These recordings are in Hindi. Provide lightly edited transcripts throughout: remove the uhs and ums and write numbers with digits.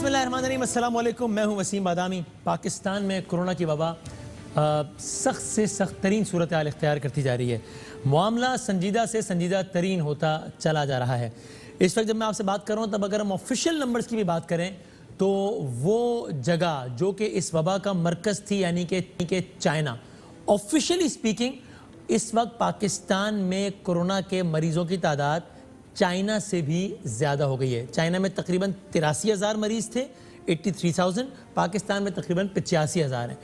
बिस्मिल्लाहिर्रहमानिर्रहीम, अस्सलाम वालेकुम। मैं हूं वसीम बादामी। पाकिस्तान में कोरोना की वबा सख्त से सख्त तरीन सूरत हाल इख्तियार करती जा रही है। मामला संजीदा से संजीदा तरीन होता चला जा रहा है। इस वक्त जब मैं आपसे बात कर रहा हूँ, तब अगर हम ऑफिशियल नंबर्स की भी बात करें तो वो जगह जो कि इस वबा का मरकज़ थी, यानी कि चाइना, ऑफिशियली स्पीकिंग इस वक्त पाकिस्तान में कोरोना के मरीज़ों की तादाद चाइना से भी ज़्यादा हो गई है। चाइना में तकरीबन 83,000 मरीज़ थे, 83,000। पाकिस्तान में तकरीबन 85,000 हैं।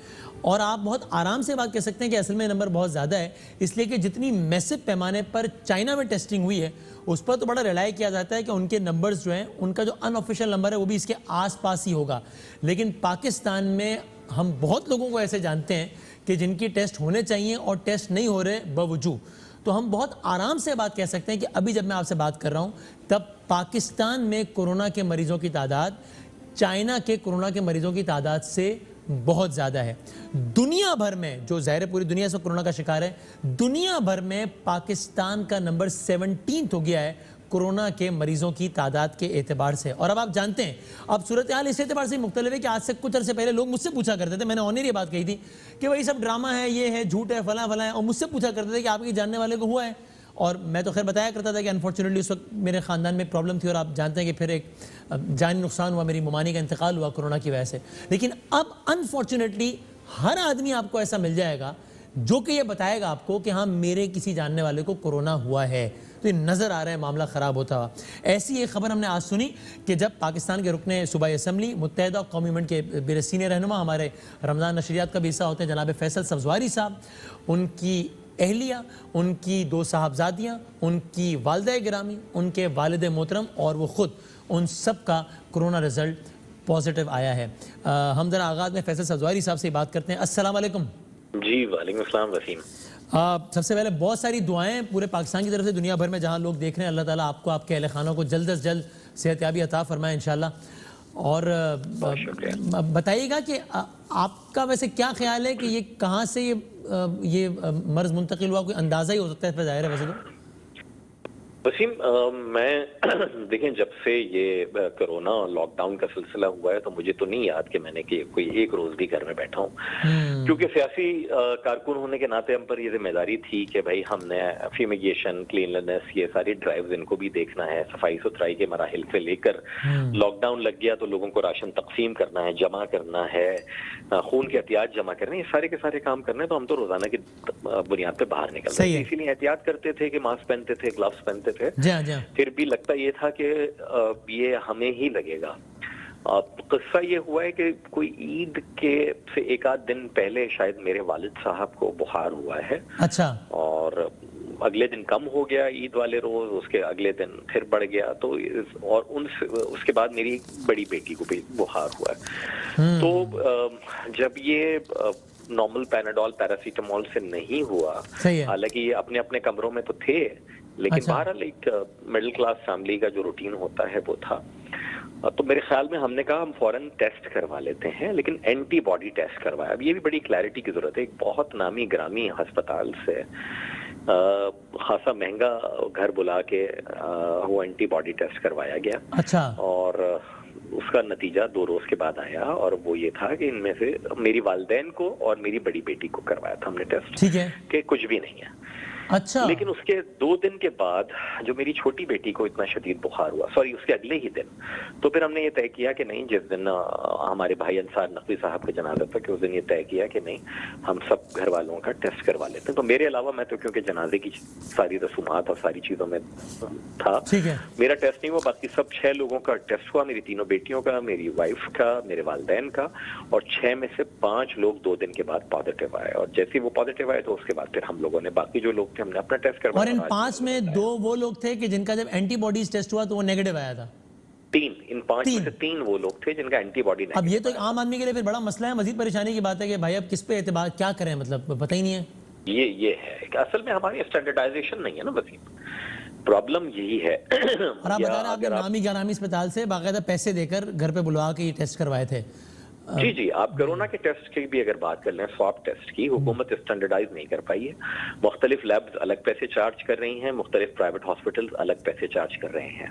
और आप बहुत आराम से बात कह सकते हैं कि असल में नंबर बहुत ज़्यादा है, इसलिए कि जितनी मैसिव पैमाने पर चाइना में टेस्टिंग हुई है उस पर तो बड़ा रिलाई किया जाता है कि उनके नंबर्स जो हैं, उनका जो अनऑफिशियल नंबर है वो भी इसके आसपास ही होगा। लेकिन पाकिस्तान में हम बहुत लोगों को ऐसे जानते हैं कि जिनकी टेस्ट होने चाहिए और टेस्ट नहीं हो रहे बावजूद। तो हम बहुत आराम से बात कह सकते हैं कि अभी जब मैं आपसे बात कर रहा हूं, तब पाकिस्तान में कोरोना के मरीजों की तादाद चाइना के कोरोना के मरीजों की तादाद से बहुत ज़्यादा है। दुनिया भर में, जो ज़ाहिर है पूरी दुनिया से कोरोना का शिकार है, दुनिया भर में पाकिस्तान का नंबर 17 हो गया है कोरोना के मरीजों की तादाद के एतबार से। और अब आप जानते हैं, अब सूरत हाल इस एतबार से मुख्तलिफ है कि आज से कुछ अर्से पहले लोग मुझसे पूछा करते थे, मैंने ऑनर ये बात कही थी कि भाई सब ड्रामा है, ये है, झूठ है, फला फला है, और मुझसे पूछा करते थे कि आपके जानने वाले को हुआ है। और मैं तो खैर बताया करता था कि अनफॉर्चुनेटली उस वक्त मेरे ख़ानदान में प्रॉब्लम थी, और आप जानते हैं कि फिर एक जानी नुकसान हुआ, मेरी ममानी का इंतकाल हुआ कोरोना की वजह से। लेकिन अब अनफॉर्चुनेटली हर आदमी आपको ऐसा मिल जाएगा जो कि ये बताएगा आपको कि हाँ, मेरे किसी जानने वाले को कोरोना हुआ है। तो ये नज़र आ रहा है मामला ख़राब होता हुआ। ऐसी एक खबर हमने आज सुनी कि जब पाकिस्तान के रुकने सूबाई असम्बली मुत्तहिदा कौमी मंच के बेरे सीनियर रहनुमा, हमारे रमज़ान नशरियात का भी हिस्सा होते हैं, जनाब फैसल सब्ज़वारी साहब, उनकी अहलिया, उनकी 2 साहबजादियाँ, उनकी वालिदा गिरामी, उनके वालिद मोहतरम और वो ख़ुद, उन सब का कोरोना रिज़ल्ट पॉजिटिव आया है। हम ज़रा आगाज़ में फैसल सब्ज़वारी साहब से बात करते हैं। अस्सलाम वालेकुम। जी वालेकुम अस्सलाम वसीम। सबसे पहले बहुत सारी दुआएं पूरे पाकिस्तान की तरफ से, दुनिया भर में जहां लोग देख रहे हैं, अल्लाह ताला आपको, आपके अहले खानों को जल्द से जल्द सेहतयाबी अता फरमाए इंशाल्लाह। और बताइएगा कि आपका वैसे क्या ख्याल है कि ये कहाँ से ये मर्ज मुंतकिल हुआ, कोई अंदाज़ा ही हो सकता है इस पर, ज़ाहिर है वैसे तो। वसीम, मैं देखें, जब से ये कोरोना लॉकडाउन का सिलसिला हुआ है तो मुझे तो नहीं याद कि मैंने कोई एक रोज भी घर में बैठा हूँ, क्योंकि सियासी कारकुन होने के नाते हम पर ये जिम्मेदारी थी कि भाई हमने फ्यूमिगेशन, क्लीनलीनेस, ये सारी ड्राइव्स इनको भी देखना है, सफाई सुथराई के मराहिल से लेकर लॉकडाउन लग गया तो लोगों को राशन तकसीम करना है, जमा करना है, खून के एहतियात जमा करने, ये सारे के सारे काम करने। तो हम तो रोजाना की बुनियाद पे बाहर निकलते थे, इसीलिए एहतियात करते थे कि मास्क पहनते थे, ग्लव्स पहनते थे। फिर भी लगता ये था कि ये हमें ही लगेगा। किस्सा ये हुआ है कि कोई ईद के से एक आध दिन पहले शायद मेरे वालिद साहब को बुखार हुआ है। अच्छा। और अगले दिन कम हो गया, ईद वाले रोज, उसके अगले दिन फिर बढ़ गया। तो और उसके बाद मेरी बड़ी बेटी को भी बुखार हुआ है। तो जब ये नॉर्मल पैनाडोल पैरासीटामोल से नहीं हुआ, हालांकि ये अपने अपने कमरों में तो थे, लेकिन बहरहाल एक मिडिल क्लास फैमिली का जो रूटीन होता है वो था। तो मेरे ख्याल में हमने कहा हम फौरन टेस्ट करवा लेते हैं, लेकिन एंटीबॉडी टेस्ट करवाया। अब ये भी बड़ी क्लैरिटी की जरूरत है। एक बहुत नामी ग्रामी अस्पताल से खासा महंगा घर बुला के वो एंटीबॉडी टेस्ट करवाया गया। अच्छा। और उसका नतीजा 2 रोज के बाद आया, और वो ये था कि इनमें से मेरी वालिदैन को और मेरी बड़ी बेटी को करवाया था हमने टेस्ट, ठीक है, कि कुछ भी नहीं है। अच्छा। लेकिन उसके 2 दिन के बाद जो मेरी छोटी बेटी को इतना शदीद बुखार हुआ, सॉरी उसके अगले ही दिन, तो फिर हमने ये तय किया कि नहीं, जिस दिन हमारे भाई अंसार नकवी साहब का जनाजा था, कि उस दिन ये तय किया कि नहीं, हम सब घर वालों का टेस्ट करवा लेते हैं। तो मेरे अलावा, मैं तो क्योंकि जनाजे की सारी रसूमात और सारी चीजों में था, ठीक है, मेरा टेस्ट नहीं हुआ। बाकी सब 6 लोगों का टेस्ट हुआ, मेरी 3 बेटियों का, मेरी वाइफ का, मेरे वालिदैन का, और 6 में से 5 लोग 2 दिन के बाद पॉजिटिव आए। और जैसे ही वो पॉजिटिव आए तो उसके बाद फिर हम लोगों ने, बाकी जो लोग हमने अपना टेस्ट करवाया। और इन 5 में 2 वो लोग थे कि जिनका जब एंटीबॉडीज टेस्ट हुआ तो वो नेगेटिव आया था। 3 इन 5 में से 3 वो लोग थे जिनका एंटीबॉडी नेगेटिव। अब ये तो एक आम आदमी के लिए फिर बड़ा मसला है, मजीद परेशानी की बात है कि भाई अब किस पे एतबार क्या करें, मतलब पता ही नहीं है। ये है कि असल में हमारी स्टैंडर्डाइजेशन नहीं है ना वसीम, प्रॉब्लम यही है। और आप बता रहे हैं आपने नामी गिरामी अस्पताल से बाकायदा पैसे देकर घर पे बुलवा के ये टेस्ट करवाए थे। जी जी, आप कोरोना के टेस्ट की भी अगर बात कर लें, स्वैब टेस्ट की हुकूमत स्टैंडर्डाइज नहीं कर पाई है। मुख्तलिफ लैब्स अलग पैसे चार्ज कर रही हैं, मुख्तलिफ प्राइवेट हॉस्पिटल्स अलग पैसे चार्ज कर रहे हैं,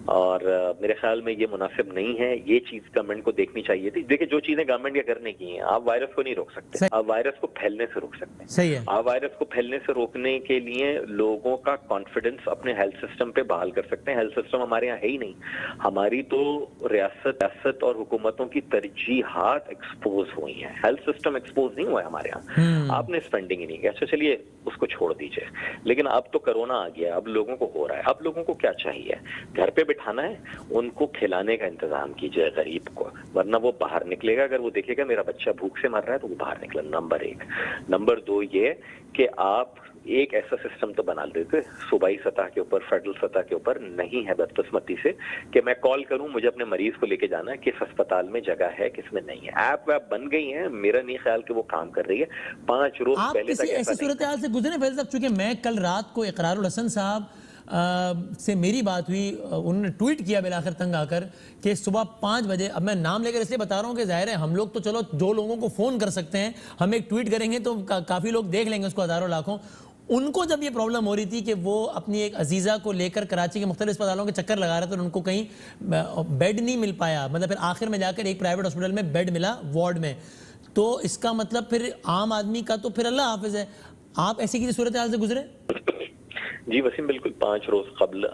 और मेरे ख्याल में ये मुनासिब नहीं है। ये चीज गवर्नमेंट को देखनी चाहिए थी। देखिए, जो चीजें गवर्नमेंट के करने की हैं, आप वायरस को नहीं रोक सकते, आप वायरस को फैलने से रोक सकते हैं। सही है। आप वायरस को फैलने से रोकने के लिए लोगों का कॉन्फिडेंस अपने हेल्थ सिस्टम पे बहाल कर सकते हैं। हेल्थ सिस्टम हमारे यहाँ है ही नहीं। हमारी तो रियासत और हुकूमतों की तरजीहात एक्सपोज हुई हैं, हेल्थ सिस्टम एक्सपोज नहीं हुआ है हमारे यहाँ। आपने स्पेंडिंग ही नहीं किया। अच्छा चलिए, उसको छोड़ दीजिए, लेकिन अब तो कोरोना आ गया, अब लोगों को हो रहा है। अब लोगों को क्या चाहिए? घर पे बिठाना है, उनको खिलाने का इंतजाम कीजिए गरीब को, वरना वो बाहर निकलेगा। अगर वो देखेगा मेरा बच्चा भूख से मर रहा है तो वो बाहर निकले, नंबर 1। नंबर 2 ये कि आप एक ऐसा सिस्टम तो बना देते सूबाई सतह के ऊपर, फेडरल सतह के ऊपर नहीं है बदकिस्मती से, कि मैं कॉल करूं मुझे अपने मरीज को लेके जाना है, किस अस्पताल में जगह है किसमें नहीं है। ऐप वैप बन गई हैं, मेरा नहीं ख्याल कि वो काम कर रही है। 5 रोज पहले तक ऐसी सूरत हाल से गुजरे फैसल साहब? चूंकि मैं कल रात को इकरारुल हसन साहब से मेरी बात हुई, उन्होंने ट्वीट किया बिलाखिर तंग आकर कि सुबह 5 बजे, अब मैं नाम लेकर इसलिए बता रहा हूँ कि जाहिर है हम लोग तो चलो 2 लोगों को फ़ोन कर सकते हैं, हम एक ट्वीट करेंगे तो काफ़ी लोग देख लेंगे उसको, हज़ारों लाखों। उनको जब ये प्रॉब्लम हो रही थी कि वो अपनी एक अजीज़ा को लेकर कराची के मुख्तलिफ अस्पतालों के चक्कर लगा रहे थे और उनको कहीं बेड नहीं मिल पाया, मतलब फिर आखिर में जाकर एक प्राइवेट हॉस्पिटल में बेड मिला वार्ड में, तो इसका मतलब फिर आम आदमी का तो फिर अल्लाह हाफिज़ है। आप ऐसी किसी सूरत हाल से गुजरे? जी वसीम, बिल्कुल 5 रोज कबल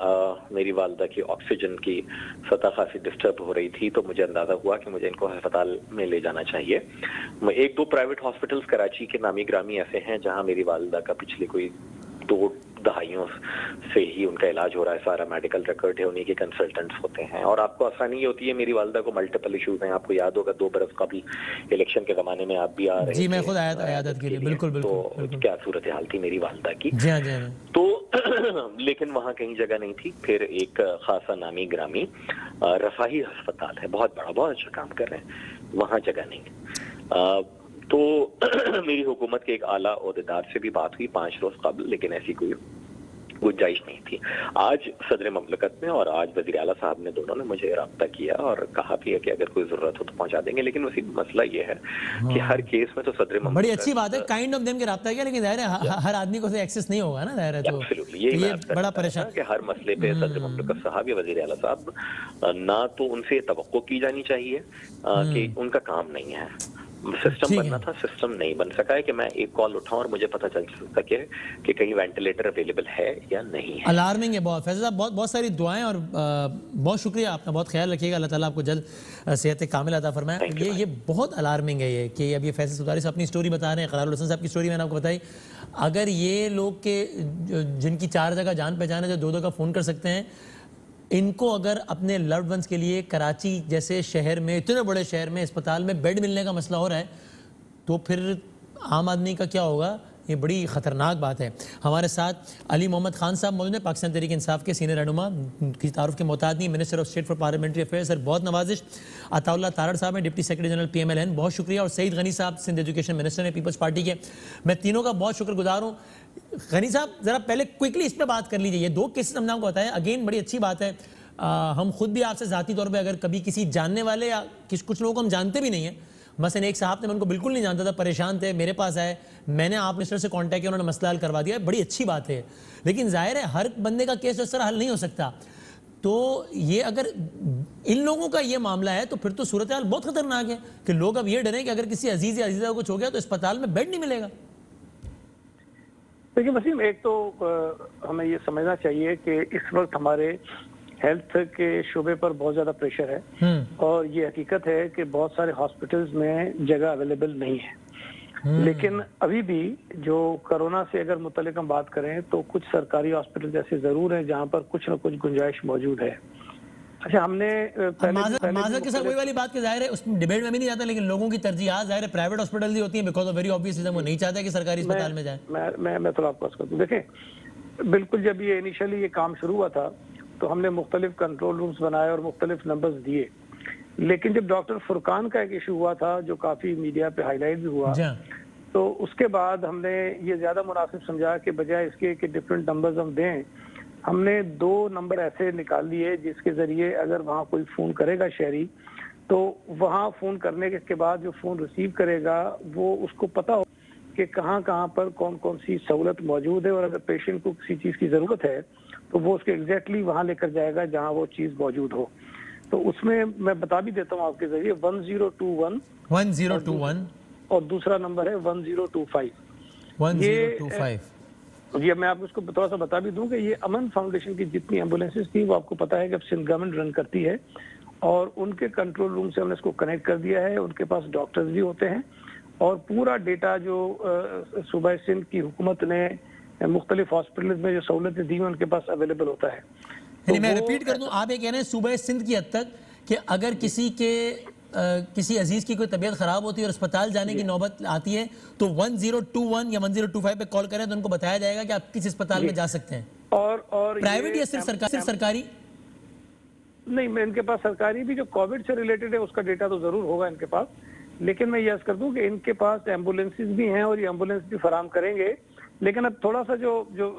मेरी वालदा की ऑक्सीजन की सतह काफी डिस्टर्ब हो रही थी, तो मुझे अंदाजा हुआ कि मुझे इनको अस्पताल में ले जाना चाहिए। 1-2 प्राइवेट हॉस्पिटल्स कराची के नामी ग्रामी ऐसे हैं जहां मेरी वालदा का पिछले कोई 2 दहाइयों से ही उनका इलाज हो रहा है, सारा मेडिकल रिकॉर्ड है, उन्हीं के कंसल्टेंट्स होते हैं। और आपको आसानी ये होती है, मेरी वालदा को मल्टीपल इश्यूज हैं, आपको याद होगा 2 बरस कबल इलेक्शन के जमाने में आप भी आ रहे जी, थे। मैं खुद आया था इयादत के लिए। बिल्कुल तो बिल्कुल। क्या सूरत हाल थी मेरी वालदा की। जी हाँ, जी हाँ। तो लेकिन वहाँ कहीं जगह नहीं थी। फिर एक खासा नामी ग्रामी रफाही अस्पताल है, बहुत बड़ा, बहुत अच्छा काम कर रहे हैं, वहाँ जगह नहीं। तो मेरी हुकूमत के एक आला ओहदेदार से भी बात हुई 5 रोज कबल, लेकिन ऐसी कोई गुंजाइश नहीं थी। आज सदर ममलकत में और आज वज़ीर आला साहब ने, दोनों ने मुझे रब्ता किया और कहा भी है कि अगर कोई जरूरत हो तो पहुंचा देंगे, लेकिन उसी मसला ये है कि हर केस में तो सदर ममलकत, बड़ी अच्छी बात है, काइंड ऑफ देम के रब्ता किया, लेकिन जाहिर है हर आदमी को एक्सेस नहीं होगा ना, जाहिर है। तो ये बड़ा परेशान कि हर मसले पे सदर ममलकत साहब या वज़ीर आला साहब ना तो उनसे तवक्को की जानी चाहिए कि उनका काम नहीं है, सिस्टम बनना था, सिस्टम नहीं बन सका है कि मैं एक कॉल उठाऊं और मुझे पता चल सके कि कहीं वेंटिलेटर अवेलेबल है या नहीं है। अलार्मिंग है बहुत। फैसल साहब, बहुत सारी दुआएं और बहुत शुक्रिया, अपना बहुत ख्याल रखिएगा, अल्लाह ताला आपको जल्द सेहत कामिल अता फरमाए। ये बहुत अलार्मिंग है ये कि अब ये फैसल सुतारी से अपनी स्टोरी बता रहे हैं, इकरारुल हसन साहब की स्टोरी मैंने आपको बताई। अगर ये लोग के जिनकी 4 जगह जान पहचान है, जो 2-2 का फ़ोन कर सकते हैं, इनको अगर अपने लव्ड वंस के लिए कराची जैसे शहर में, इतने बड़े शहर में अस्पताल में बेड मिलने का मसला हो रहा है, तो फिर आम आदमी का क्या होगा? ये बड़ी ख़तरनाक बात है। हमारे साथ अली मोहम्मद खान साहब मौजूद हैं, पाकिस्तान तहरीक इंसाफ के सीनियर रहनुमा, की तारुफ के मोहताज नहीं, minister of state for parliamentary affairs, sir बहुत नवाजिश। अताउल्लाह तारड़ साहब हैं, डिप्टी सेक्रेटरी जनरल PMLN, बहुत शुक्रिया। और सईद गनी साहब, सिंध एजुकेशन मिनिस्टर हैं पीपल्स पार्टी के। मैं तीनों का बहुत शुक्रगुजार हूँ। गनी साहब, ज़रा पहले क्विकली इस पर बात कर लीजिए। ये 2 केसेस हमने आपको बताया, अगेन बड़ी अच्छी बात है। हम खुद भी आपसे ज़ाती तौर पे अगर कभी किसी जानने वाले या कुछ लोगों को हम जानते भी नहीं हैं, मसलन एक साहब ने, मैं उनको बिल्कुल नहीं जानता था, परेशान थे, मेरे पास आए, मैंने आप मिनिस्टर से कांटेक्ट किया, उन्होंने मसला हल करवा दिया, बड़ी अच्छी बात है। लेकिन जाहिर है हर बंदे का केस इस तरह हल नहीं हो सकता। तो ये अगर इन लोगों का ये मामला है तो फिर तो सूरत हाल बहुत खतरनाक है कि लोग अब ये डरें कि अगर किसी अजीज या अजीजा को कुछ हो गया तो अस्पताल में बेड नहीं मिलेगा। देखिए वसीम, एक तो हमें ये समझना चाहिए कि इस वक्त हमारे हेल्थ के शोबे पर बहुत ज़्यादा प्रेशर है और ये हकीकत है कि बहुत सारे हॉस्पिटल्स में जगह अवेलेबल नहीं है। लेकिन अभी भी जो कोरोना से अगर मुतल्लिक हम बात करें तो कुछ सरकारी हॉस्पिटल ऐसे ज़रूर हैं जहाँ पर कुछ न कुछ गुंजाइश मौजूद है। अच्छा, हमने माजरत के साथ वही वाली बात कि जाहिर है उसमें डिबेट में भी नहीं जाता, लेकिन लोगों की तरजीहात जाहिर है प्राइवेट हॉस्पिटल ही होती है, because of very obvious reason, वो नहीं चाहता कि सरकारी अस्पताल में जाए। मैं थोड़ा आपको कर दूं। देखें, बिल्कुल जब ये इनिशियली ये काम शुरू हुआ था तो हमने मुख्तलिफ कंट्रोल रूम्स बनाए और मुख्तलिफ नंबर्स दिए, लेकिन जब डॉक्टर फुरकान का एक इशू हुआ था जो काफ़ी मीडिया पे हाईलाइट भी हुआ, तो उसके बाद हमने ये ज़्यादा मुनासिब समझा कि बजाय इसके कि डिफरेंट नंबर्स हम दें, हमने 2 नंबर ऐसे निकाल लिए जिसके ज़रिए अगर वहाँ कोई फ़ोन करेगा शहरी तो वहाँ फोन करने के बाद जो फोन रिसीव करेगा वो उसको पता हो कि कहाँ कहाँ पर कौन कौन सी सहूलत मौजूद है, और अगर पेशेंट को किसी चीज की जरूरत है तो वो उसको एग्जैक्टली वहाँ लेकर जाएगा जहाँ वो चीज मौजूद हो। तो उसमें मैं बता भी देता हूँ आपके जरिए 1021 और दूसरा नंबर है 1025। 1025। ये मैं आपको इसको थोड़ा सा बता भी दूं कि ये अमन फाउंडेशन की जितनी एम्बुलेंसेज थी वो आपको पता है कि अब सिंध गवर्नमेंट रन करती है, और उनके कंट्रोल रूम से हमने इसको कनेक्ट कर दिया है। उनके पास डॉक्टर्स भी होते हैं और पूरा डेटा जो सूबा सिंध की हुकूमत ने मुख्तलिफ हॉस्पिटल में जो सहूलतें दी हैं उनके पास अवेलेबल होता है। तो मैं रिपीट कर दूं, आप ये कह रहे हैं सूबा सिंध की हद तक कि अगर किसी अजीज की कोई तबीयत खराब होती है और अस्पताल जाने की नौबत आती है तो 1021 या 1025 पे कॉल करें तो उनको बताया जाएगा कि आप किस अस्पताल में जा सकते हैं। और प्राइवेट या सिर्फ सरकारी? नहीं, मैं इनके पास सरकारी भी जो कोविड से रिलेटेड है उसका डेटा तो जरूर होगा इनके पास, लेकिन मैं यह कर दूं कि इनके पास एम्बुलेंसेज भी हैं और ये एम्बुलेंस भी फराम करेंगे। लेकिन अब थोड़ा सा जो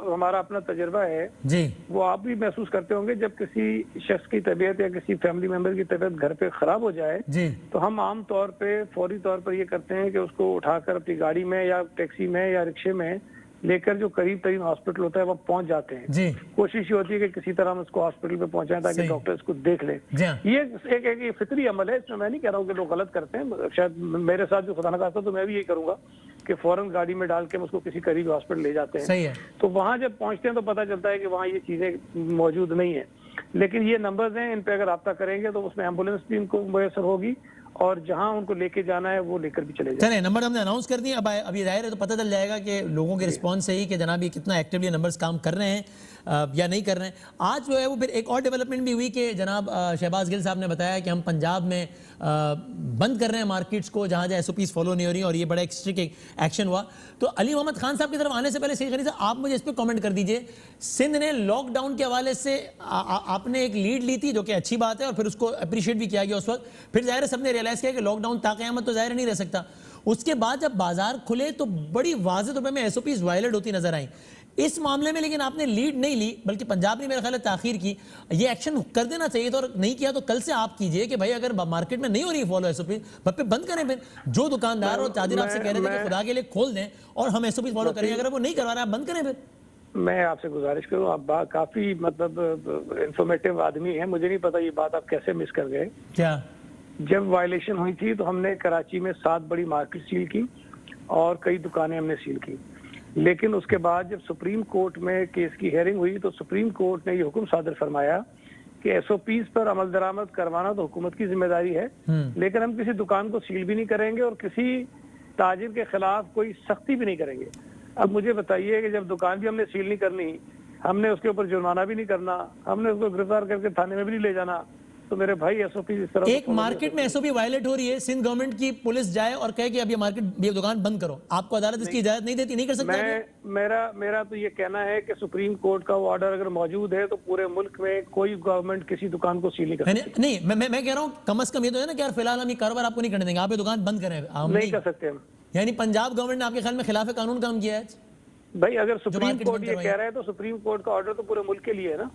हमारा अपना तजर्बा है जी, वो आप भी महसूस करते होंगे, जब किसी शख्स की तबीयत या किसी फैमिली मेंबर की तबीयत घर पे खराब हो जाए जी, तो हम आम तौर पे फौरी तौर पर ये करते हैं कि उसको उठाकर अपनी गाड़ी में या टैक्सी में या रिक्शे में लेकर जो करीब तरीन हॉस्पिटल होता है वह पहुंच जाते हैं जी। कोशिश ये होती है कि किसी तरह हम उसको हॉस्पिटल पे पहुंचाएं ताकि डॉक्टर इसको देख ले। ये एक फितरी अमल है, इसमें मैं नहीं कह रहा हूँ कि लोग गलत करते हैं, शायद मेरे साथ जो खुदा न खास्ता तो मैं भी यही करूंगा कि फौरन गाड़ी में डाल के उसको किसी करीबी हॉस्पिटल ले जाते हैं। सही है। तो वहां जब पहुंचते हैं तो पता चलता है कि वहाँ ये चीजें मौजूद नहीं है, लेकिन ये नंबर्स हैं, इन पे अगर रब्ता करेंगे तो उसमें एम्बुलेंस भी इनको मुयसर होगी और जहां उनको लेके जाना है वो लेकर भी चले जाए। चलें, नंबर हमने अनाउंस कर दिए। अब अभी जाहिर है तो पता चल जाएगा कि लोगों के रिस्पांस से ही कि जनाब ये कितना एक्टिवली नंबर्स काम कर रहे हैं या नहीं कर रहे हैं। आज जो है वो फिर एक और डेवलपमेंट भी हुई कि जनाब शहबाज गिल साहब ने बताया कि हम पंजाब में बंद कर रहे हैं मार्केट्स को जहाँ जहाँ SOPs फॉलो नहीं हो रही, और ये बड़ा एक स्ट्रिक्ट एक्शन हुआ। तो अली मोहम्मद खान साहब की तरफ आने से पहले सही खरीद साहब आप मुझे इस पर कमेंट कर दीजिए। सिंध ने लॉकडाउन के हवाले से आपने एक लीड ली थी जो कि अच्छी बात है और फिर उसको अप्रिशिएट भी किया गया उस वक्त, फिर जाहिर है सबने रियलाइज किया कि लॉकडाउन ताक़यामत तो जाहिर नहीं रह सकता। उसके बाद जब बाजार खुले तो बड़ी वाज़ेह तौर पे में SOPs वायलेट होती नजर आई इस मामले में, लेकिन आपने लीड नहीं ली बल्कि पंजाब ने मेरे ख्याल ताखीर की। ये एक्शन कर देना चाहिए था और नहीं किया, तो कल से आप कीजिए कि भाई अगर मार्केट में नहीं हो रही फॉलो SOP पे बंद करें। फिर जो दुकानदार और ताजिर आपसे कह रहे थे कि खुदा के लिए खोल दें और हम SOP फॉलो करें, अगर वो नहीं करवा रहे आप बंद करें। फिर मैं आपसे गुजारिश करूं, आप काफी मतलब इंफॉर्मेटिव आदमी हैं, मुझे नहीं पता ये बात आप कैसे मिस कर गए। क्या जब वायलेशन हुई थी तो हमने कराची में 7 बड़ी मार्केट सील की और कई दुकानें हमने सील की, लेकिन उसके बाद जब सुप्रीम कोर्ट में केस की हेयरिंग हुई तो सुप्रीम कोर्ट ने ये हुक्म सादर फरमाया कि SOPs पर अमल दरामद करवाना तो हुकूमत की जिम्मेदारी है, लेकिन हम किसी दुकान को सील भी नहीं करेंगे और किसी ताजिर के खिलाफ कोई सख्ती भी नहीं करेंगे। अब मुझे बताइए कि जब दुकान भी हमने सील नहीं करनी, हमने उसके ऊपर जुर्माना भी नहीं करना, हमने उसको गिरफ्तार करके थाने में भी नहीं ले जाना, तो मेरे भाई SOP इस तरह एक मार्केट में SOP वायलेट हो रही है, सिंध गवर्नमेंट की पुलिस जाए और कहे कि अब ये दुकान बंद करो, आपको अदालत इसकी इजाजत नहीं देती, नहीं कर सकता। मेरा तो ये कहना है कि सुप्रीम कोर्ट का वो ऑर्डर अगर मौजूद है तो पूरे मुल्क में कोई गवर्नमेंट किसी दुकान को सील नहीं कर सकती। नहीं, मैं कह रहा हूँ कम से कम ये तो है ना कि यार फिलहाल हम ये कारोबार आपको नहीं करने देंगे, आप ये दुकान बंद करें। नहीं कर सकते हम। यानी पंजाब गवर्नमेंट ने आपके ख्याल में खिलाफ कानून काम किया है? भाई अगर सुप्रीम कोर्ट ये कह रहा है तो सुप्रीम कोर्ट का ऑर्डर तो पूरे मुल्क के लिए है ना।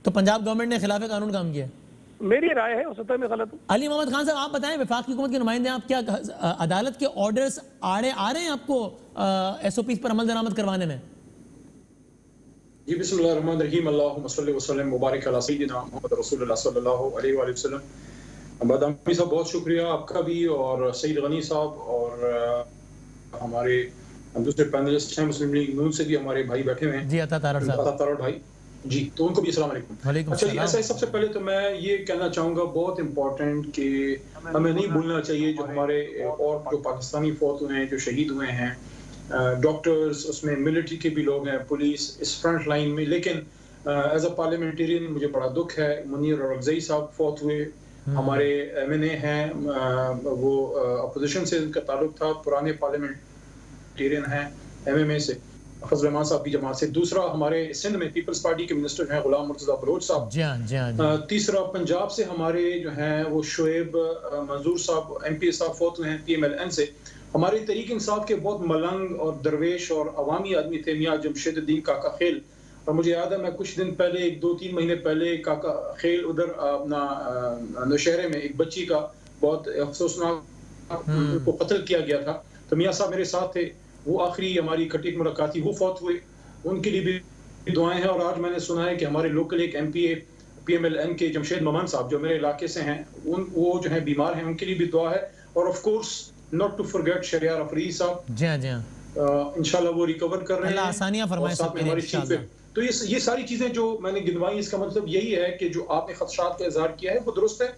तो पंजाब गवर्नमेंट ने खिलाफ कानून काम किया? मेरी राय है उस सतह में गलत हूं। अली मोहम्मद खान साहब आप बताएं, वफाक हुकूमत के नुमाइंदे आप, क्या अदालत के ऑर्डर्स आड़े आ रहे हैं आपको SOPs पर अमल दरामद करवाने में? जी बिस्मिल्लाहिर्रहमानिर्रहीम, अल्लाहुम्मा सल्लि व सल्लिम मुबारक अला सय्यिदिना मुहम्मद रसूलुल्लाह सल्लल्लाहु अलैहि वसल्लम। बादामी साहब बहुत शुक्रिया आपका भी और सईद गनी साहब और हमारे दूसरे पैनलिस्ट हैं मुस्लिम लीग नून से भी हमारे भाई बैठे हुए हैं। जी अता तारड़ भाई जी, तो उनको भी अस्सलाम वालेकुम। अच्छा जी, ऐसा सबसे पहले तो मैं ये कहना चाहूँगा बहुत इम्पोर्टेंट कि हमें नहीं भूलना चाहिए जो हमारे और जो पाकिस्तानी फौत हुए हैं, जो शहीद हुए हैं, डॉक्टर्स, उसमें मिलिट्री के भी लोग हैं, पुलिस इस फ्रंट लाइन में। लेकिन एज अ पार्लियामेंटेरियन मुझे बड़ा दुख है, मुनीर और अफजई साहब फौत हुए, हमारे MNA हैं, वो अपोजिशन से उनका ताल्लुक था, पुराने पार्लियामेंटेरियन हैं MMA से, फजल रहमान साहब की जमात से। दूसरा हमारे सिंध में पीपल्स पार्टी के मिनिस्टर हैं गुलाम मुर्तज़ा बलोच साहब। तीसरा पंजाब से हमारे जो हैं वो शोएब मंजूर साहब MP साहब फौत हुए हैं PMLN से। हमारे तहरीक इंसाफ के बहुत मलंग और दरवेश और अवामी आदमी थे, मियां जमशेदुद्दीन काका खेल और मुझे याद है मैं कुछ दिन पहले 2-3 महीने पहले काका खेल उधर अपना नौशहरे में एक बच्ची का बहुत अफसोसनाक को कत्ल किया गया था। तो मियाँ साहब मेरे साथ थे, वो आखिरी हमारी इकट्ठी मुलाकात थी, वो फौत हुए, उनके लिए भी दुआएं हैं। और आज मैंने सुना है कि हमारे लोकल एक MPA PMLN के जमशेद ममान साहब जो मेरे इलाके से हैं, वो जो है बीमार हैं, उनके लिए भी दुआ है। और of course not to forget Shahryar Afridi साहब, जी हाँ इंशाल्लाह वो रिकवर कर रहे हैं, आसानियां फरमाए सबके लिए इंशाल्लाह। तो ये सारी चीजें जो मैंने गिनवाई, इसका मतलब यही है कि जो आपने खदशात का इजहार किया है वो दुरुस्त है।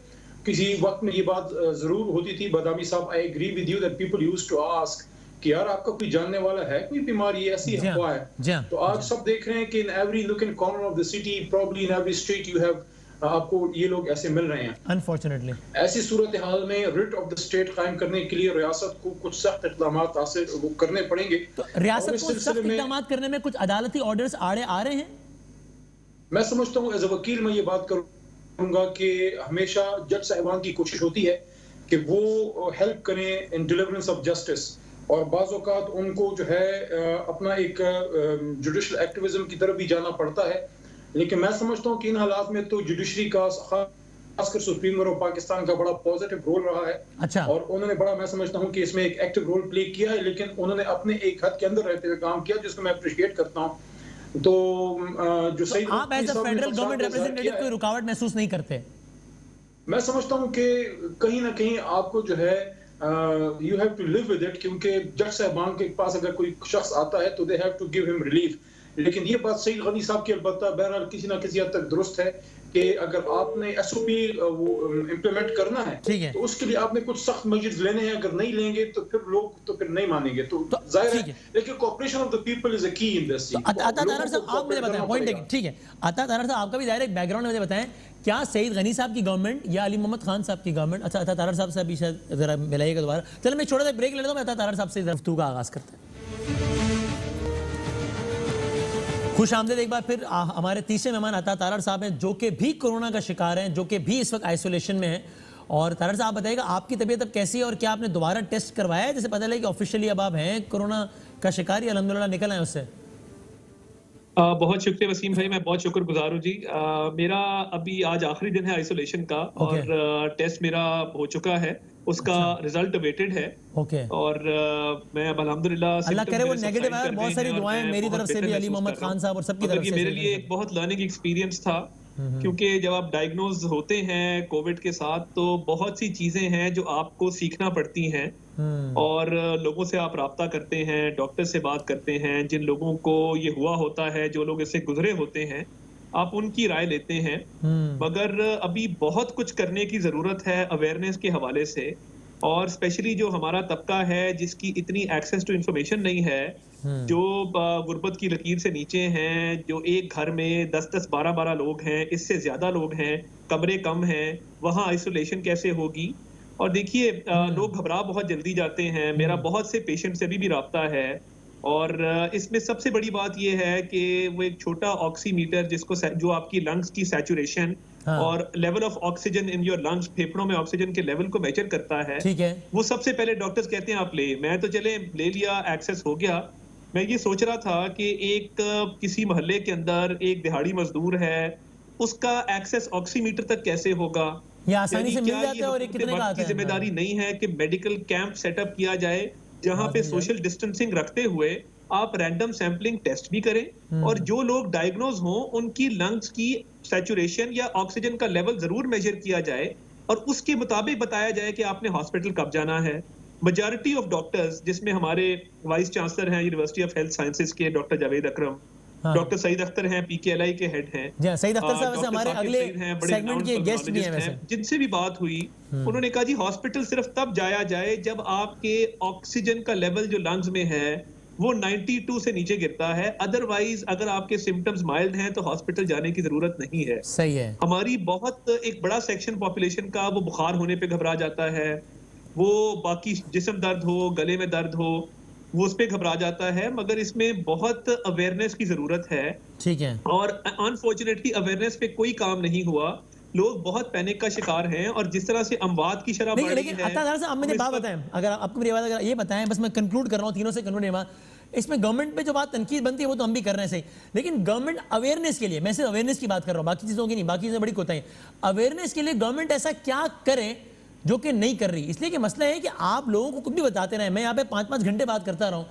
किसी वक्त में ये बात जरूर होती थी बादामी साहब, I agree with you that people used to ask कि यार आपका कोई जानने वाला है, कोई बीमारी ऐसी अफवाह है। तो आज सब देख रहे हैं कि in every look in corner of the city, probably in every street you have, आपको ये लोग ऐसे मिल रहे हैं। अनफॉर्चुनेटली ऐसी सूरत हाल में रिट ऑफ द स्टेट कायम करने के लिए रियासत को कुछ सख्त इक़दाम हासिल वो करने पड़ेंगे। तो रियासत को सख्त इक़दाम करने में कुछ अदालती ऑर्डर्स आड़े आ रहे हैं? मैं समझता हूँ एज अ वकील मैं ये बात करूंगा कि हमेशा जज साहिबान की कोशिश होती है कि वो हेल्प करें इन डिलीवरेंस ऑफ जस्टिस, और बाज़ औक़ात उनको जो है अपना एक जुडिशल एक्टिविज्म की तरफ भी जाना पड़ता है। लेकिन मैं समझता हूँ कि इन हालात में तो जुडिशरी का खासकर सुप्रीम कोर्ट ऑफ पाकिस्तान का बड़ा पॉजिटिव रोल रहा है। अच्छा। और उन्होंने बड़ा, मैं समझता हूँ कि इसमें एक एक्टिव रोल प्ले किया है, लेकिन उन्होंने अपने एक हद के अंदर रहते हुए काम किया, जिसको मैं अप्रिशिएट करता हूँ। तो जो सही, आप as a federal government representative कोई रुकावट महसूस नहीं करते? मैं समझता हूँ कि कहीं ना कहीं आपको जो है you have to live with it, क्योंकि जज साहबान के पास अगर कोई शख्स आता है तो they have to give him relief. लेकिन ये बात सईद गनी साहब की अलबत्ता बहरहाल किसी ना किसी हद तक दुरुस्त है कि अगर आपने SOP वो इम्प्लीमेंट करना है तो उसके लिए आपने कुछ सख्त मेजर्स लेने हैं। अगर नहीं लेंगे तो फिर लोग तो फिर नहीं मानेंगे, तो जाहिर है। लेकिन cooperation of the people is a की इन दिस। अता तारड़ साहब आप मुझे बताएं, पॉइंट ठीक है, अता तारड़ साहब आपका भी जाहिर है बैकग्राउंड मुझे बताएं, क्या सईद गनी साहब की गवर्नमेंट या अली मोहम्मद खान साहब की गवर्नमेंट, अच्छा अता तारड़ साहब से अभी शायद जरा मिलाइएगा दोबारा। चलो मैं छोटा सा ब्रेक ले लेता हूं, मैं अता तारड़ साहब से गुफ्तगू का आगाज करते हैं। खुश आमदेद एक बार फिर। हमारे तीसरे मेहमान अता तारड़ साहब हैं, जो कि भी कोरोना का शिकार हैं, जो कि भी इस वक्त आइसोलेशन में हैं। और तारड़ साहब बताइएगा आपकी तबीयत अब कैसी है और क्या आपने दोबारा टेस्ट करवाया है? जैसे पता लगे कि ऑफिशियली अब आप हैं कोरोना का शिकार, या अल्हम्दुलिल्लाह निकल आए उससे? बहुत शुक्रिया वसीम भाई, मैं बहुत शुक्रगुजार हूँ जी। मेरा अभी आज आखिरी दिन है आइसोलेशन का, और टेस्ट मेरा हो चुका है, उसका रिजल्ट अवेटेड है। और मैं अब अल्हम्दुलिल्लाह, अल्लाह करे वो नेगेटिव आए। बहुत सारी दुआएं मेरी तरफ से भी, अली मोहम्मद खान साहब और सबकी तरफ से। मेरे लिए एक बहुत लर्निंग एक्सपीरियंस था, क्योंकि जब आप डायग्नोज होते हैं कोविड के साथ तो बहुत सी चीजें हैं जो आपको सीखना पड़ती हैं, और लोगों से आप राब्ता करते हैं, डॉक्टर से बात करते हैं, जिन लोगों को ये हुआ होता है, जो लोग इससे गुजरे होते हैं, आप उनकी राय लेते हैं। मगर अभी बहुत कुछ करने की जरूरत है अवेयरनेस के हवाले से, और स्पेशली जो हमारा तबका है जिसकी इतनी एक्सेस टू इंफॉर्मेशन नहीं है, जो गुर्बत की लकीर से नीचे हैं, जो एक घर में 10-10, 12-12 लोग हैं, इससे ज्यादा लोग हैं, कमरे कम हैं, वहाँ आइसोलेशन कैसे होगी? और देखिए लोग घबरा बहुत जल्दी जाते हैं। मेरा बहुत से पेशेंट से भी राब्ता है, और इसमें सबसे बड़ी बात यह है कि वो एक छोटा ऑक्सीमीटर जिसको जो आपकी लंग्स की सैचुरेशन और level of oxygen in your lungs, फेफड़ों में ऑक्सीजन के लेवल को मेजर करता है। ठीक है। वो सबसे पहले डॉक्टर्स कहते हैं आप ले, मैं तो चले ले लिया, एक्सेस हो गया। मैं ये सोच रहा था कि एक किसी मोहल्ले के अंदर एक दिहाड़ी मजदूर है, उसका एक्सेस ऑक्सीमीटर तक कैसे होगा? ये आसानी से मिल जाता है, और कितने का आता है? जिम्मेदारी नहीं है कि मेडिकल कैंप सेटअप किया जाए जहां पे सोशल डिस्टेंसिंग रखते हुए आप रैंडम सैंपलिंग टेस्ट भी करें, और जो लोग डायग्नोज हों उनकी लंग्स की सैचुरेशन या ऑक्सीजन का लेवल जरूर मेजर किया जाए, और उसके मुताबिक बताया जाए कि आपने हॉस्पिटल कब जाना है। मेजॉरिटी ऑफ डॉक्टर्स, जिसमें हमारे वाइस चांसलर हैं यूनिवर्सिटी ऑफ हेल्थ साइंसेज के डॉक्टर जावेद अकरम, डॉक्टर सईद अख्तर हैं, PKLI के हेड हैं, सईद अख्तर साहब वैसे हमारे अगले सेगमेंट के गेस्ट भी हैं वैसे, जिनसे भी बात हुई उन्होंने कहा जी हॉस्पिटल सिर्फ तब जाया जाए जब आपके ऑक्सीजन का लेवल जो लंग्स में है वो 92 से नीचे गिरता है, अदरवाइज अगर आपके सिम्टम्स माइल्ड हैं तो हॉस्पिटल जाने की जरूरत नहीं है। सही है। हमारी बहुत एक बड़ा सेक्शन पॉपुलेशन का वो बुखार होने पे घबरा जाता है, वो बाकी जिस्म दर्द हो, गले में दर्द हो, वो उस पे घबरा जाता है, मगर इसमें बहुत अवेयरनेस की जरूरत है। ठीक है। और अनफॉर्चुनेटली अवेयरनेस पे कोई काम नहीं हुआ, लोग बहुत पैनिक का शिकार हैं, और जिस तरह से अमवात की शरह बढ़ रही है। लेकिन आप मुझे बात बताएं, अगर आपको मेरी बात अगर ये बताएं, बस मैं कंक्लूड कर रहा हूँ तीनों से कंक्लूड इसमें गवर्नमेंट पे जो बात तनकीद बनती है वो तो हम भी कर रहे हैं सही, लेकिन गवर्नमेंट अवेयरनेस के लिए, मैं सिर्फ अवेयरनेस की बात कर रहा हूँ, बाकी चीज़ों की नहीं, बाकी चीज़ें बड़ी कोताही। अवेयरनेस के लिए गवर्नमेंट ऐसा क्या करे जो कि नहीं कर रही? इसलिए कि मसला है कि आप लोगों को कुछ भी बताते रहे, मैं यहाँ पे 5-5 घंटे बात करता रहा हूँ,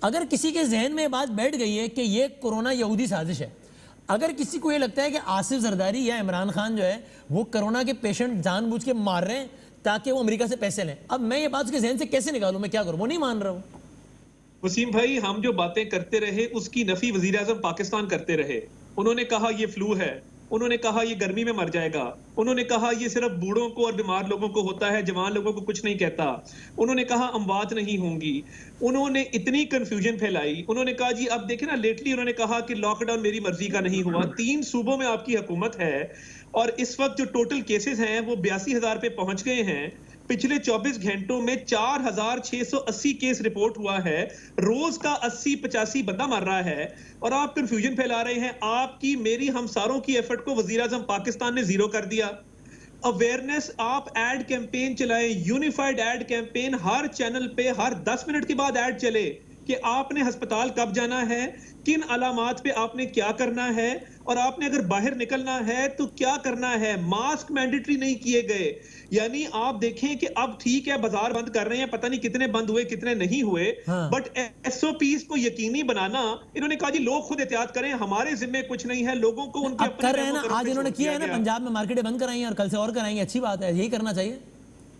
अगर किसी के जहन में बात बैठ गई है कि ये कोरोना यहूदी साजिश है, अगर किसी को ये लगता है कि आसिफ जरदारी या इमरान खान जो है वो कोरोना के पेशेंट जानबूझ के मार रहे हैं ताकि वो अमेरिका से पैसे लें, अब मैं ये बात उसके जहन से कैसे निकालूं, मैं क्या करूं? वो नहीं मान रहा हूं। वसीम भाई, हम जो बातें करते रहे उसकी नफी वजीर आजम पाकिस्तान करते रहे। उन्होंने कहा ये फ्लू है, उन्होंने कहा ये गर्मी में मर जाएगा, उन्होंने कहा ये सिर्फ बूढ़ों को और बीमार लोगों को होता है, जवान लोगों को कुछ नहीं कहता, उन्होंने कहा अमवात नहीं होंगी, उन्होंने इतनी कंफ्यूजन फैलाई। उन्होंने कहा जी अब देखें ना, लेटली उन्होंने कहा कि लॉकडाउन मेरी मर्जी का नहीं हुआ। 3 सूबों में आपकी हुकूमत है और इस वक्त जो टोटल केसेस हैं वो 82,000 पे पहुंच गए हैं। पिछले 24 घंटों में 4,680 केस रिपोर्ट हुआ है, रोज का 80-85 बंदा मर रहा है और आप कंफ्यूजन फैला रहे हैं। आपकी, मेरी, हम सारों की एफर्ट को वजीर आजम पाकिस्तान ने जीरो कर दिया। अवेयरनेस, आप एड कैंपेन चलाएं, यूनिफाइड एड कैंपेन, हर चैनल पे हर 10 मिनट के बाद एड चले कि आपने अस्पताल कब जाना है, किन अलामात पे आपने क्या करना है, और आपने अगर बाहर निकलना है तो क्या करना है। मास्क मैंडेटरी नहीं किए गए, यानी आप देखें कि अब ठीक है बाजार बंद कर रहे हैं, पता नहीं कितने बंद हुए कितने नहीं हुए, बट एसओपीज को यकीनी बनाना, इन्होंने कहा जी लोग खुद एहतियात करें, हमारे जिम्मे कुछ नहीं है, लोगों को उनके अपने कर रहे हैं ना। आज इन्होंने किया है ना, पंजाब में मार्केटें बंद कराई हैं और कल से और कराएंगे, अच्छी बात है, यही करना चाहिए।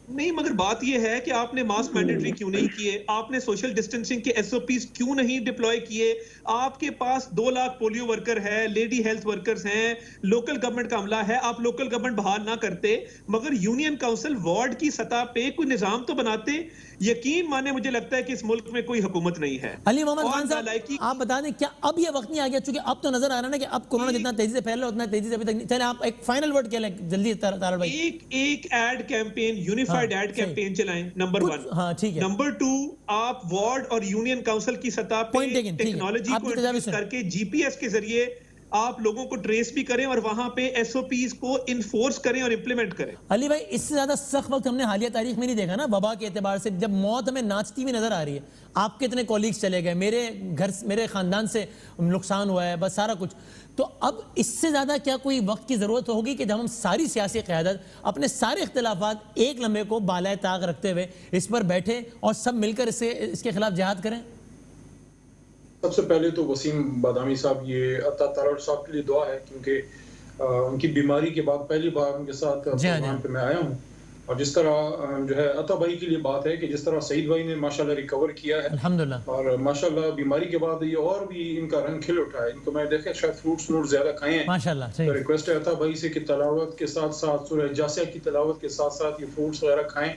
नहीं, मगर बात यह है कि आपने मास्क मैंडेटरी क्यों नहीं किए, आपने सोशल डिस्टेंसिंग के एसओपीज क्यों नहीं डिप्लॉय किए। आपके पास 2 लाख पोलियो वर्कर है, लेडी हेल्थ वर्कर्स हैं, लोकल गवर्नमेंट का अमला है, आप लोकल गवर्नमेंट बहाल ना करते, मगर यूनियन काउंसिल वार्ड की सतह पे कोई निजाम तो बनाते। यकीन माने मुझे लगता है कि इस मुल्क में कोई हुकूमत नहीं है। अली मोहम्मद खान साहब, आप बता दें क्या अब ये वक्त नहीं आ गया, चूंकि अब तो नजर आ रहा है ना कि अब कोरोना जितना तेजी से फैल रहा है उतना तेजी से अभी तक नहीं। चले आप एक फाइनल वर्ड क्या लें जल्दी तारड़ भाई। एक ad campaign, unified ad campaign चलाएं, नंबर 1। हाँ ठीक है। नंबर 2, आप वार्ड और यूनियन काउंसिल की सतह पे टेक्नोलॉजी को यूज करके जीपीएस के जरिए आप लोगों को ट्रेस भी करें और वहां पे एसओपीज को इन्फोर्स करें और इंप्लीमेंट करें। अली भाई, इससे ज्यादा सख्त वक्त हमने हालिया तारीख में नहीं देखा ना, वबा के एतबार से, जब मौत हमें नाचती हुई नजर आ रही है। आपके इतने कॉलीग्स चले गए, मेरे घर, मेरे खानदान से नुकसान हुआ है, बस सारा कुछ। तो अब इससे ज्यादा क्या कोई वक्त की जरूरत होगी कि जब हम सारी सियासी क़यादत अपने सारे इख्तिलाफात एक लम्हे को बालाए ताक रखते हुए इस पर बैठे और सब मिलकर इसके खिलाफ जिहाद करें? सबसे पहले तो वसीम बादामी साहब, ये अता तारड़ साहब के लिए दुआ है, क्योंकि उनकी बीमारी के बाद पहली बार उनके साथ प्रोग्राम पे मैं आया हूँ। और जिस तरह जो है अता भाई के लिए बात है कि जिस तरह सईद भाई ने माशाल्लाह रिकवर किया है अल्हम्दुलिल्लाह, और माशाल्लाह बीमारी के बाद ये और भी इनका रंग खिल उठा है। इनको मैं देखे शायद फ्रूट्स ज्यादा खाए हैं माशाल्लाह। तो रिक्वेस्ट है अता भाई से कि तलावत के साथ साथ सूरह जासिया की तलावत के साथ साथ ये फ्रूट्स वगैरह खाएं।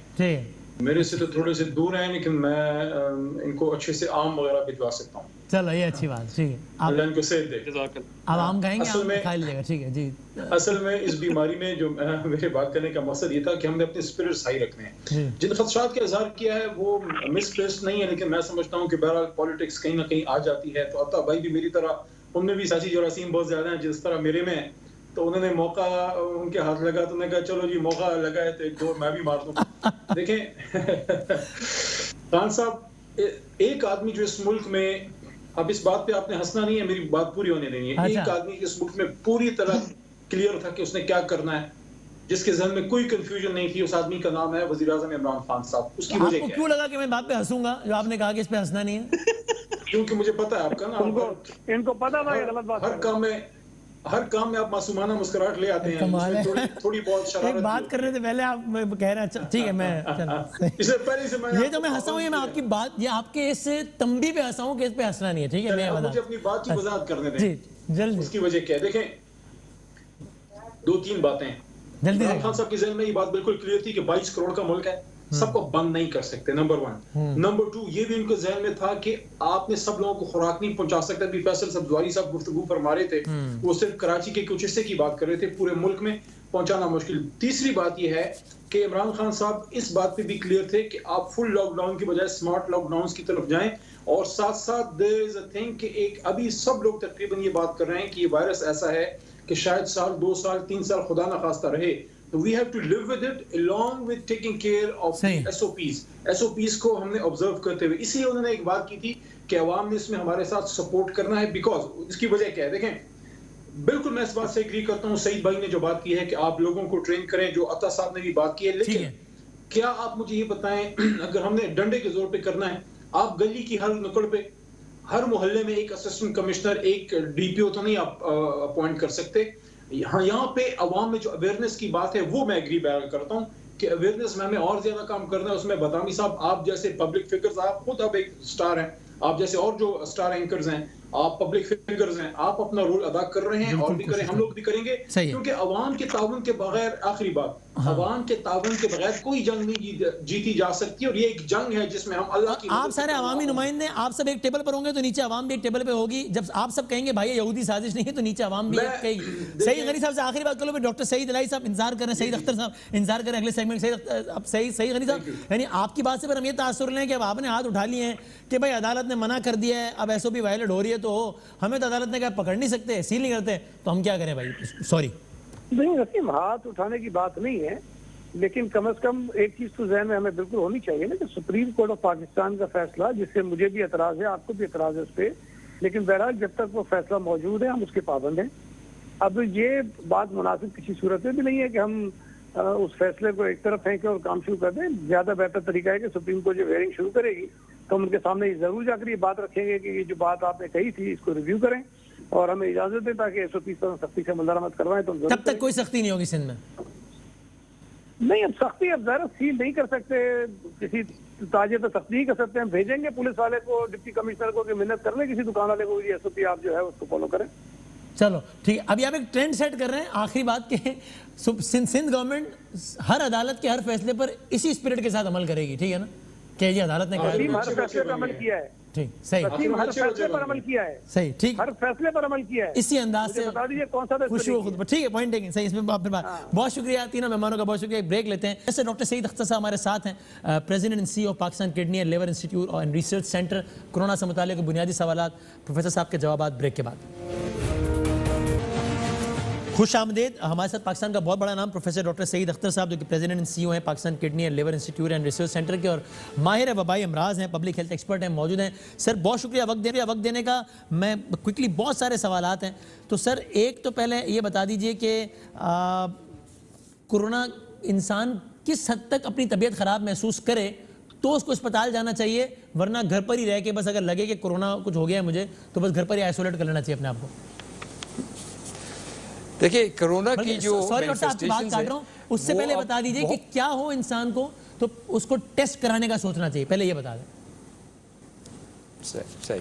मेरे से तो थोड़े से दूर हैं, लेकिन मैं इनको अच्छे से आम वगैरह भिजवा सकता हूँ। चलो ये अच्छी बात, ठीक है। अल्लाह इनको सेहत दे। अब आम खाएंगे, आम खा लीजिएगा, ठीक है जी। असल में इस बीमारी में जो मेरे बात करने का मकसद ये था कि हमने अपने स्पिरिट्स हाई रखने हैं। जिन खदशात का इजहार किया है वो मिसप्लेस्ड नहीं है, लेकिन मैं समझता हूँ कि बहरहाल पॉलिटिक्स कहीं ना कहीं आ जाती है। तो अता भाई भी मेरी तरह, उनमें भी सियासी जरासीम बहुत ज्यादा हैं जिस तरह मेरे में, तो उन्होंने मौका उनके हाथ लगा तो उन्होंने कहा चलो जी मौका लगा है तो एक दो मैं भी मार दूं। देखें खान साहब, एक आदमी जो इस मुल्क में, अब इस बात पे आपने हंसना नहीं है, मेरी बात पूरी होने देनी है। एक आदमी इस मुल्क में पूरी तरह क्लियर था कि उसने क्या करना है, जिसके जहन में कोई कंफ्यूजन नहीं थी, उस आदमी का नाम है वजीर आजम इमरान खान साहब। उसकी वजह क्या है? क्यों लगा कि मैं बात पे हंसूंगा जो आपने कहा कि इस पे हंसना नहीं है? क्योंकि मुझे पता है आपका ना, इनको पता था गलत बात, हर काम में आप मासूमाना मुस्कुराहट ले आते हैं। थोड़ी बहुत शरारत। एक बात करने से पहले आप कह रहे हैं, ठीक है मैं इससे पहले से मैं ये जो मैं हंसा हूं, ये मैं आपकी बात, ये आपके इस तंबी पे हंसा हूं कि इस पे हंसना नहीं है, ठीक है। मैं मुझे अपनी बात की वजाहत करने दें जी जल्दी। उसकी वजह क्या है? देखें 2-3 बातें जल्दी। इमरान खान साहब के जहन में ये बात बिल्कुल क्लियर थी कि 22 करोड़ का मुल्क है, सबको बंद नहीं कर सकते, नंबर 1। नंबर 2, ये भी उनके जहन में था कि आपने सब लोगों को खुराक नहीं पहुंचा सकते। अभी फैसल सब्जवारी साहब गुफ्तगू फरमा रहे थे, वो सिर्फ कराची के कुछ हिस्से की बात कर रहे थे, पूरे मुल्क में पहुंचाना मुश्किल। तीसरी बात यह है कि इमरान खान साहब इस बात पे भी क्लियर थे कि आप फुल लॉकडाउन की बजाय स्मार्ट लॉकडाउन की तरफ जाएं, और साथ साथ देयर इज अ थिंग कि एक अभी सब लोग तकरीबन ये बात कर रहे हैं कि ये वायरस ऐसा है कि शायद साल 2 साल 3 साल खुदा ना खास्ता रहे। तो we have to live with it along with taking care of SOPs को हमने ऑब्जर्व करते हुए। इसलिए उन्होंने एक बात की थी कि अवाम ने इसमें हमारे साथ सपोर्ट करना है। बिकॉज इसकी वजह क्या है, देखें बिल्कुल मैं इस बात से एग्री करता हूँ, सईद भाई ने जो बात की है कि आप लोगों को ट्रेन करें, जो अता साहब ने भी बात की है, लेकिन क्या आप मुझे ये बताएं अगर हमने डंडे के जोर पे करना है, आप गली की हर नुक्कड़ पे, हर मोहल्ले में एक असिस्टेंट कमिश्नर, एक डीपीओ तो नहीं आप अपॉइंट कर सकते। यहाँ पे अवाम में जो अवेयरनेस की बात है वो मैं एग्री करता हूँ कि अवेयरनेस में हमें और ज्यादा काम करना है। उसमें बदामी साहब, आप जैसे पब्लिक फिगर्स, आप खुद अब एक स्टार हैं, आप जैसे और जो स्टार एंकर्स हैं, आप पब्लिक फिगर्स हैं, आप अपना रोल अदा कर रहे हैं और भी करें, हम लोग भी करेंगे, क्योंकि अवाम के ताउन के बगैर, आखिरी बात, अवाम के ताउन के बगैर कोई जंग नहीं जीती जा सकती, और ये एक जंग है जिसमें हम अल्लाह की, आप सारे अवामी नुमाइंदे, आप सब एक टेबल पर होंगे तो नीचे अवाम भी एक टेबल पे होगी। जब आप सब कहेंगे भाई यहूदी साजिश नहीं है तो नीचे अवाम भी कहेगी। सईद गनी साहब से आखिरी बात करो, डॉक्टर सईद इलाही साहब इंतजार कर रहे हैं, सईद अख्तर साहब इंतजार कर रहे हैं अगले सेगमेंट। सईद गनी साहब, यानी आपकी बात से पर हम ये तासुर लें कि अब आपने हाथ उठा लिए हैं कि भाई अदालत ने मना कर दिया है, अब एसओपी वायलेट हो रही है, तो हमें तो अदालत ने कहा पकड़ नहीं सकते, सील नहीं करते, तो हम क्या करें भाई? सॉरी नहीं वसीम, हाथ उठाने की बात नहीं है, लेकिन कम से कम एक चीज तो जहन में हमें बिल्कुल होनी चाहिए ना कि सुप्रीम कोर्ट ऑफ पाकिस्तान का फैसला, जिससे मुझे भी एतराज है, आपको भी एतराज है उस पर, लेकिन बहरहाल जब तक वो फैसला मौजूद है हम उसके पाबंद हैं। अब ये बात मुनासिब किसी सूरत में भी नहीं है कि हम उस फैसले को एक तरफ फेंके और काम शुरू कर दें। ज्यादा बेहतर तरीका है कि सुप्रीम कोर्ट जब हेयरिंग शुरू करेगी तो हम उनके सामने जरूर जाकर ये बात रखेंगे कि ये जो बात आपने कही थी इसको रिव्यू करें और हमें इजाजत दें ताकि 130 पर सख्ती से मुलाजमत करवाएं। तो तब तक कोई सख्ती नहीं होगी सिंध में? नहीं, अब सख्ती, अब जरा सील नहीं कर सकते, किसी ताजे तो सख्ती ही कर सकते हैं। भेजेंगे पुलिस वाले को, डिप्टी कमिश्नर को कि मिन्नत कर ले किसी दुकान वाले को, एसओपी आप जो है उसको फॉलो करें। चलो ठीक है, अभी आप एक ट्रेंड सेट कर रहे हैं। आखिरी बात के सिंध गवर्नमेंट हर अदालत के हर फैसले पर इसी स्पिरिट के साथ अमल करेगी, ठीक है ना? कि जी अदालत ने कहा हर फैसले पर अमल किया है, ठीक सही, हर फैसले पर अमल किया है, सही, ठीक, हर फैसले पर अमल किया है, इसी अंदाज से बता दीजिए कौन सा खुश हो खुद, ठीक है, पॉइंट टेकिंग, सही। इसमें आप फिर बात, बहुत शुक्रिया तीनों मेहमानों का, बहुत शुक्रिया। एक ब्रेक लेते हैं। जैसे डॉक्टर सईद अख्तर साहब हमारे साथ हैं, president and CEO of Pakistan kidney and liver institute और रिसर्च सेंटर। कोरोना से मुताल्लिक बुनियादी सवालात प्रोफेसर साहब के जवाब ब्रेक के बाद। खुश आमदेद। हमारे साथ पाकिस्तान का बहुत बड़ा नाम प्रोफेसर डॉक्टर सईद अख्तर साहब, जो कि प्रेसिडेंट एंड CEO हैं Pakistan kidney and liver institute and research centre के, और माहिर वबाई अमराज हैं, पब्लिक हेल्थ एक्सपर्ट हैं, मौजूद हैं। सर बहुत शुक्रिया वक्त देने का। मैं क्विकली, बहुत सारे सवालात हैं, तो सर एक तो पहले ये बता दीजिए कि कोरोना इंसान किस हद तक अपनी तबीयत ख़राब महसूस करे तो उसको अस्पताल जाना चाहिए, वरना घर पर ही रह के बस अगर लगे कि कोरोना कुछ हो गया है मुझे तो बस घर पर ही आइसोलेट कर लेना चाहिए अपने आप को? देखिए कोरोना की जो सॉरी डॉक्टर आपकी बात काट रहा हूँ, उससे पहले बता दीजिए कि क्या हो इंसान को तो उसको टेस्ट कराने का सोचना चाहिए, पहले ये बता दें। सही।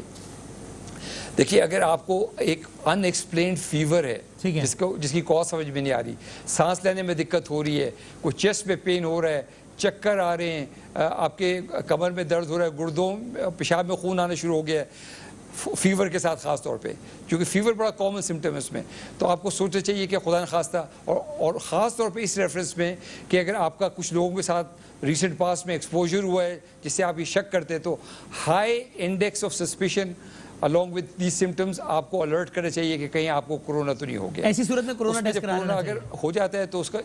देखिए अगर आपको एक अनएक्सप्लेन्ड फीवर है, जिसकी कॉज समझ में नहीं आ रही, सांस लेने में दिक्कत हो रही है, कोई चेस्ट में पेन हो रहा है, चक्कर आ रहे हैं, आपके कमर में दर्द हो रहा है, गुर्दों पेशाब में खून आना शुरू हो गया है, फीवर के साथ ख़ास तौर पे, क्योंकि फीवर बड़ा कॉमन सिम्टम है उसमें, तो आपको सोचना चाहिए कि खुदा न खास्ता, और ख़ास तौर पे इस रेफरेंस में कि अगर आपका कुछ लोगों के साथ रिसेंट पास में एक्सपोजर हुआ है जिससे आप ये शक करते हैं, तो high index of suspicion along with these symptoms आपको अलर्ट करना चाहिए कि कहीं आपको कोरोना तो नहीं हो गया। ऐसी सूरत में कोरोना टेस्ट कराना अगर हो जाता है तो उसका,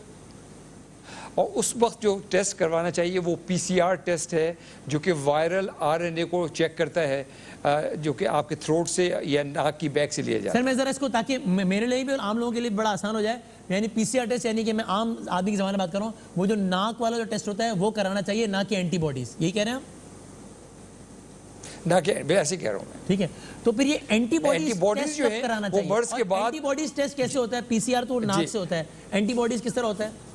और उस वक्त जो टेस्ट करवाना चाहिए वो PCR टेस्ट है, जो कि वायरल RNA को चेक करता है, जो कि आपके थ्रोट से या नाक की बैक से लिया जाए। सर मैं ज़रा इसको, ताकि मेरे लिए भी और आम लोगों के लिए बड़ा आसान हो जाए, यानी PCR टेस्ट, यानी कि मैं आम आदमी की ज़बान में बात कर रहा हूँ, वो जो नाक वाला जो टेस्ट होता है वो कराना चाहिए, ना कि एंटीबॉडीज, यही कह रहे हैं आप? ना कि ऐसे कह रहा हूँ मैं, ठीक है। तो फिर ये एंटीबॉडीज जो है कराना चाहिए, वो मर्ज के बाद। एंटीबॉडीज टेस्ट कैसे होता है? PCR तो नाक से होता है, एंटीबॉडीज किस तरह होता है?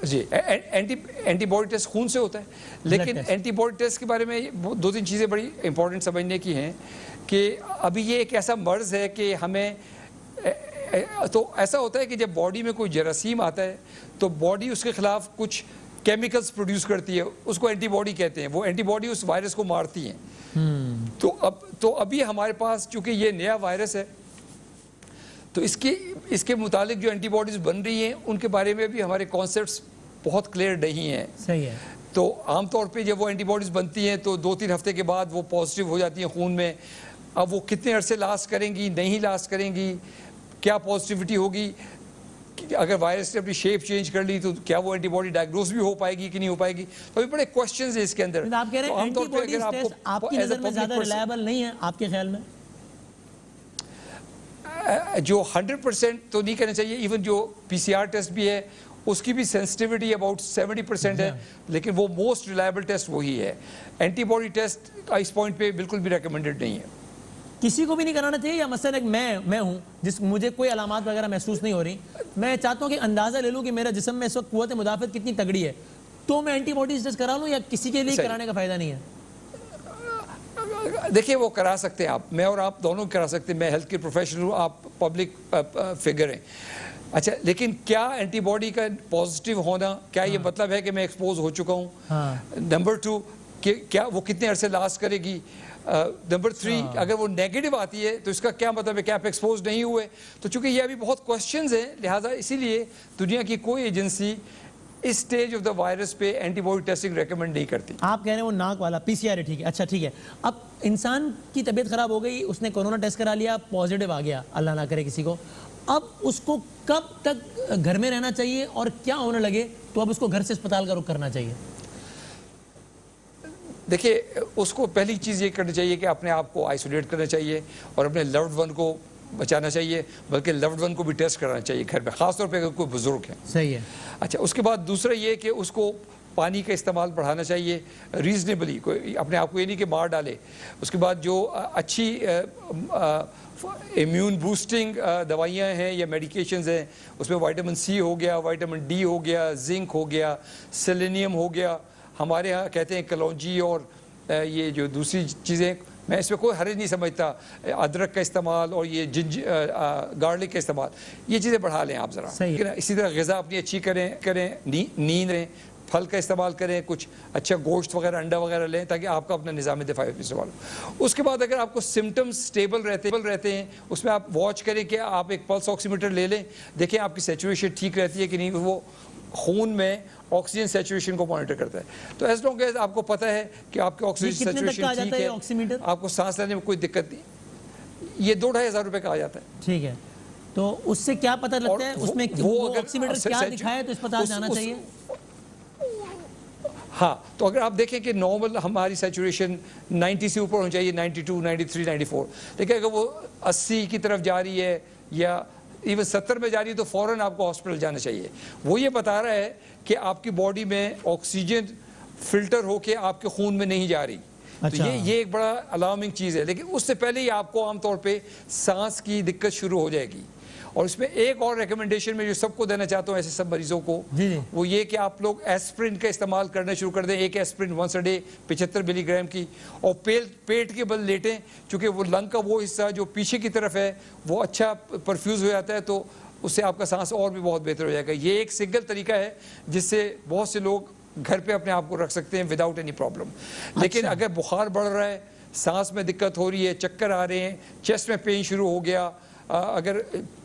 जी, एंटीबॉडी टेस्ट खून से होता है, लेकिन एंटीबॉडी टेस्ट के बारे में दो तीन चीज़ें बड़ी इंपॉर्टेंट समझने की हैं कि अभी ये एक ऐसा मर्ज़ है कि हमें, तो ऐसा होता है कि जब बॉडी में कोई जरासीम आता है तो बॉडी उसके खिलाफ कुछ केमिकल्स प्रोड्यूस करती है, उसको एंटीबॉडी कहते हैं, वो एंटीबॉडी उस वायरस को मारती हैं। तो अभी हमारे पास चूँकि ये नया वायरस है, तो इसके मुतालिक जो एंटीबॉडीज़ बन रही हैं उनके बारे में भी हमारे कॉन्सेप्ट्स बहुत क्लियर नहीं हैं। सही है। तो आमतौर पे जब वो एंटीबॉडीज़ बनती हैं तो 2-3 हफ्ते के बाद वो पॉजिटिव हो जाती हैं खून में। अब वो कितने अरसे लास्ट करेंगी, नहीं लास्ट करेंगी, क्या पॉजिटिविटी होगी, अगर वायरस ने अपनी शेप चेंज कर ली तो क्या वो एंटीबॉडी डायग्नोस भी हो पाएगी कि नहीं हो पाएगी, तो अभी बड़े क्वेश्चंस हैं इसके अंदर। आप कह रहे हैं एंटीबॉडी टेस्ट आपकी नजर में ज्यादा रिलायबल नहीं है आपके ख्याल में? जो 100% तो नहीं कहना चाहिए, इवन जो PCR टेस्ट भी है उसकी भी सेंसिटिविटी अबाउट 70% है, लेकिन वो मोस्ट रिलायबल टेस्ट वही है। एंटीबॉडी टेस्ट इस पॉइंट पे बिल्कुल भी रिकमेंडेड नहीं है। किसी को भी नहीं कराना चाहिए, या मसलन मैं हूं जिस मुझे कोई अलामात वगैरह महसूस नहीं हो रही, मैं चाहता हूं कि अंदाजा ले लूं कि मेरा जिस्म में इस वक्त कुव्वत मुदाफियत कितनी तगड़ी है, तो मैं एंटीबॉडीज टेस्ट करा लूं, या किसी के लिए कराने का फायदा नहीं है? देखिए वो करा सकते हैं आप, मैं और आप दोनों करा सकते हैं। मैं हेल्थ केयर प्रोफेशनल हूँ, आप पब्लिक फिगर हैं। अच्छा, लेकिन क्या एंटीबॉडी का पॉजिटिव होना क्या ये मतलब है कि मैं एक्सपोज हो चुका हूँ? नंबर 2, क्या वो कितने अरसे लास्ट करेगी? नंबर 3, अगर वो नेगेटिव आती है तो इसका क्या मतलब है कि आप एक्सपोज नहीं हुए? तो चूंकि ये अभी बहुत क्वेश्चंस हैं, लिहाजा इसीलिए दुनिया की कोई एजेंसी इस स्टेज ऑफ द वायरस पे एंटीबॉडी टेस्टिंग रेकमेंड नहीं करती। आप कह रहे हैं वो नाक वाला PCR है, ठीक है। अच्छा ठीक है, अब इंसान की तबीयत खराब हो गई, उसने कोरोना टेस्ट करा लिया, पॉजिटिव आ गया, अल्लाह ना करे किसी को, अब उसको कब तक घर में रहना चाहिए और क्या होने लगे तो अब उसको घर से अस्पताल का रुख करना चाहिए? देखिए उसको पहली चीज़ ये करनी चाहिए कि अपने आप को आइसोलेट करना चाहिए और अपने लव्ड वन को बचाना चाहिए, बल्कि लव्ड वन को भी टेस्ट कराना चाहिए घर में, ख़ासतौर पे अगर कोई बुजुर्ग है। सही है। अच्छा, उसके बाद दूसरा ये कि उसको पानी का इस्तेमाल बढ़ाना चाहिए रीजनेबली, कोई अपने आप को ये नहीं कि मार डाले। उसके बाद जो अच्छी इम्यून बूस्टिंग दवाइयाँ हैं या मेडिकेशंस हैं, उसमें विटामिन C हो गया, विटामिन D हो गया, जिंक हो गया, सेलेनियम हो गया, हमारे यहाँ कहते हैं कलौंजी, और ये जो दूसरी चीज़ें, मैं इसमें कोई हर्ज नहीं समझता, अदरक का इस्तेमाल और ये गार्लिक का इस्तेमाल, ये चीज़ें बढ़ा लें आप ज़रा। इसी तरह ग़िज़ा अपनी अच्छी करें, नींद लें, फल का इस्तेमाल करें, कुछ अच्छा गोश्त वगैरह, अंडा वगैरह लें, ताकि आपका अपना निज़ाम दिफाई इस्तेमाल हो। उसके बाद अगर आपको सिम्टम्स स्टेबल रहते हैं, उसमें आप वॉच करें कि आप एक पल्स ऑक्सीमीटर ले लें, देखें आपकी सैचुरेशन ठीक रहती है कि नहीं, वो खून में ऑक्सीजन सैचुरेशन को मॉनिटर करता है। तो एज लॉन्ग एज आपको पता है कि आपकी ऑक्सीजन सैचुरेशन ठीक है, आपको सांस लेने में कोई दिक्कत नहीं, ये 2-2.5 हज़ार रुपये का आ जाता है। ठीक है, तो उससे क्या पता लगता है उसमें वो ऑक्सीमीटर क्या दिखाए तो अस्पताल जाना चाहिए? हाँ, तो अगर आप देखें कि नॉर्मल हमारी सैचुरेशन 90 से ऊपर होनी चाहिए, 92, 93, 94, लेकिन अगर वो 80 की तरफ जा रही है या इवन 70 में जा रही है तो फ़ौरन आपको हॉस्पिटल जाना चाहिए। वो ये बता रहा है कि आपकी बॉडी में ऑक्सीजन फिल्टर होके आपके खून में नहीं जा रही। अच्छा। तो ये एक बड़ा अलार्मिंग चीज़ है, लेकिन उससे पहले ही आपको आमतौर पे सांस की दिक्कत शुरू हो जाएगी। और इसमें एक और रिकमेंडेशन में जो सबको देना चाहता हूँ ऐसे सब मरीजों को, वो ये कि आप लोग एस्प्रिन का इस्तेमाल करना शुरू कर दें। एक aspirin once a day 75 milligram की, और पेट के बल लेटें, क्योंकि वो लंग का वो हिस्सा जो पीछे की तरफ है वो अच्छा परफ्यूज हो जाता है, तो उससे आपका सांस और भी बहुत बेहतर हो जाएगा। ये एक सिंगल तरीका है जिससे बहुत से लोग घर पे अपने आप को रख सकते हैं विदाउट एनी प्रॉब्लम। लेकिन अगर बुखार बढ़ रहा है, सांस में दिक्कत हो रही है, चक्कर आ रहे हैं, चेस्ट में पेन शुरू हो गया, अगर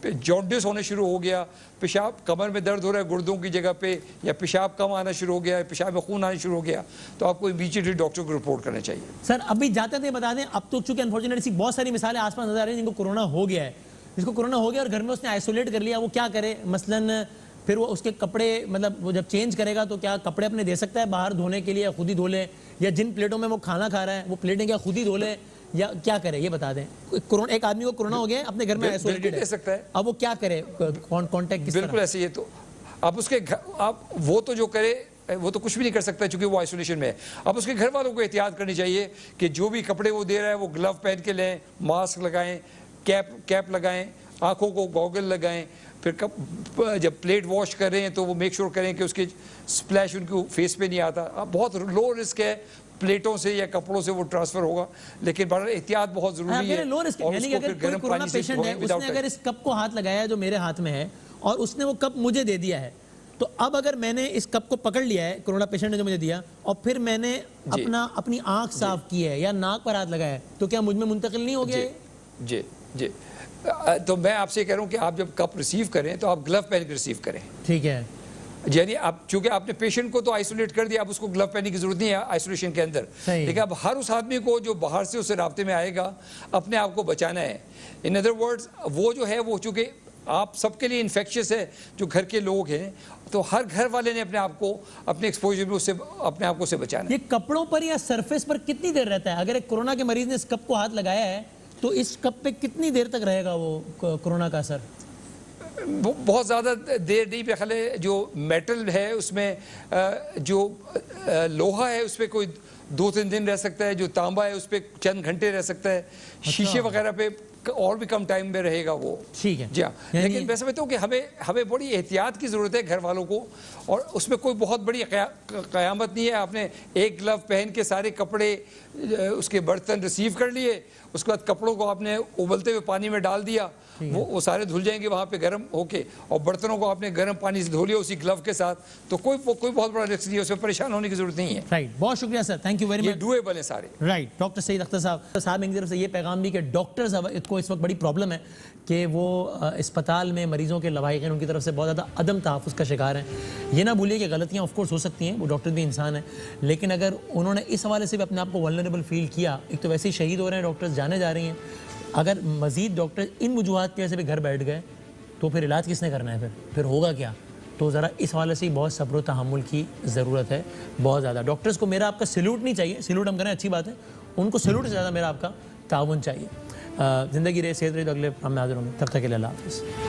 जॉन्डिस होने शुरू हो गया, पेशाब, कमर में दर्द हो रहा है गुर्दों की जगह पे, या पेशाब कम आना शुरू हो गया, पेशाब में खून आना शुरू हो गया, तो आपको इमीडिएटली डॉक्टर को रिपोर्ट करना चाहिए। सर अभी जाते थे बता दें, अब तो चूंकि अनफॉर्चुनेटली बहुत सारी मिसालें आसपास नजर आ रही हैं जिनको कोरोना हो गया है, जिसको कोरोना हो गया और घर में उसने आइसोलेट कर लिया, वो क्या करे? मसलन फिर वो उसके कपड़े, मतलब वो जब चेंज करेगा तो क्या कपड़े अपने दे सकता है बाहर धोने के लिए, या खुद ही धो ले, या जिन प्लेटों में वो खाना खा रहा है वो प्लेटें क्या खुद ही धो ले, या क्या करे ये बता दें? कोरोना, एक आदमी को कोरोना हो गया, अपने घर में आइसोलेटेड है, सकता है, अब वो क्या करे? कांटेक्ट किस तरह? बिल्कुल ऐसे ही है, तो आप उसके आप वो तो जो करे वो तो कुछ भी नहीं कर सकता क्योंकि वो आइसोलेशन में है। अब उसके घर वालों को एहतियात करनी चाहिए कि जो भी कपड़े वो दे रहा है वो ग्लव पहन के लें, मास्क लगाएं, कैप लगाएं, आंखों को गॉगल लगाएं, फिर जब प्लेट वॉश कर रहे हैं तो वो मेक श्योर करें कि उसके स्प्लैश उनके फेस पे नहीं आता। अब बहुत लो रिस्क है, प्लेटों से या कपड़ों से वो ट्रांसफर होगा, लेकिन बड़ा एहतियात बहुत जरूरी है। लो रिस्क यानी कि अगर कोई कोरोना पेशेंट है, उसने अगर इस कप को हाथ लगाया है जो मेरे हाथ में है और उसने वो कप मुझे दे दिया है, तो अब अगर मैंने इस कप को पकड़ लिया है, कोरोना पेशेंट ने जो मुझे दिया, और फिर मैंने अपनी आंख साफ की है या नाक पर हाथ लगाया है, तो क्या मुझ में मुंतकिल नहीं हो गया? जी जी, तो मैं आपसे कह रहा हूँ कि आप जब कप रिसीव करें तो आप ग्लव पहन के रिसीव करें। ठीक है, यानी आप चूंकि आपने पेशेंट को तो आइसोलेट कर दिया, अब उसको ग्लव पहनने की जरूरत नहीं है आइसोलेशन के अंदर, लेकिन अब हर उस आदमी को जो बाहर से उससे राब्ते में आएगा अपने आप को बचाना है। इन अदर वर्ड्स वो जो है वो चूंकि आप सबके लिए इन्फेक्शियस है जो घर के लोग हैं, तो हर घर वाले ने अपने आप को अपने एक्सपोजर में उससे अपने आप को से बचाना। ये कपड़ों पर या सरफेस पर कितनी देर रहता है? अगर एक कोरोना के मरीज ने इस कप को हाथ लगाया है तो इस कप पे कितनी देर तक रहेगा वो कोरोना का असर? बहुत ज़्यादा देर नहीं। पे ख्याल है जो मेटल है उसमें जो लोहा है उस पर कोई 2-3 दिन रह सकता है, जो तांबा है उस पर चंद घंटे रह सकता है। शीशे वगैरह पे और भी कम टाइम में रहेगा वो। ठीक है जी हाँ, लेकिन मैं समझता हूँ कि हमें बड़ी एहतियात की ज़रूरत है घर वालों को, और उसमें कोई बहुत बड़ी क़यामत नहीं है। आपने एक ग्लव पहन के सारे कपड़े उसके बर्तन रिसीव कर लिए, उसके बाद कपड़ों को आपने उबलते हुए पानी में डाल दिया, वो सारे धुल जाएंगे वहाँ पे गर्म होके, और बर्तनों को आपने गर्म पानी से धो लिया उसी ग्लव के साथ, तो कोई बहुत बड़ा रिस्क नहीं है, उसमें परेशान होने की जरूरत नहीं है। राइट, बहुत शुक्रिया sir, thank you very much. Doable है सारे। राइट, डॉक्टर सईद अख्तर साहब की तरफ से ये पैगाम भी कि डॉक्टर्स को इस वक्त बड़ी प्रॉब्लम है कि वो अस्पताल में मरीजों के लवाहिक़ीन उनकी तरफ से बहुत ज़्यादा अदम तहफ़्फ़ुज़ का शिकार हैं। ये ना भूलिए कि गलतियाँ ऑफ कोर्स हो सकती हैं, वो डॉक्टर भी इंसान है, लेकिन अगर उन्होंने इस हवाले से भी अपने आप को वल्नरेबल फील किया, एक तो वैसे ही शहीद हो रहे हैं डॉक्टर्स, जाने जा रही हैं, अगर मज़ीद डॉक्टर इन वजूहात की वजह से भी घर बैठ गए तो फिर इलाज किसने करना है? फिर होगा क्या? तो ज़रा इस हवाले से बहुत सब्र व तहम्मुल की ज़रूरत है, बहुत ज़्यादा। डॉक्टर्स को मेरा आपका सैल्यूट नहीं चाहिए, सैल्यूट हम करें अच्छी बात है, उनको सैल्यूट से ज़्यादा मेरा आपका ताउन चाहिए। ज़िंदगी रहे, सेहत रहे, तो अगले हम हाज़िर होंगे, तब तक के लिए अल्लाह हाफ़िज़।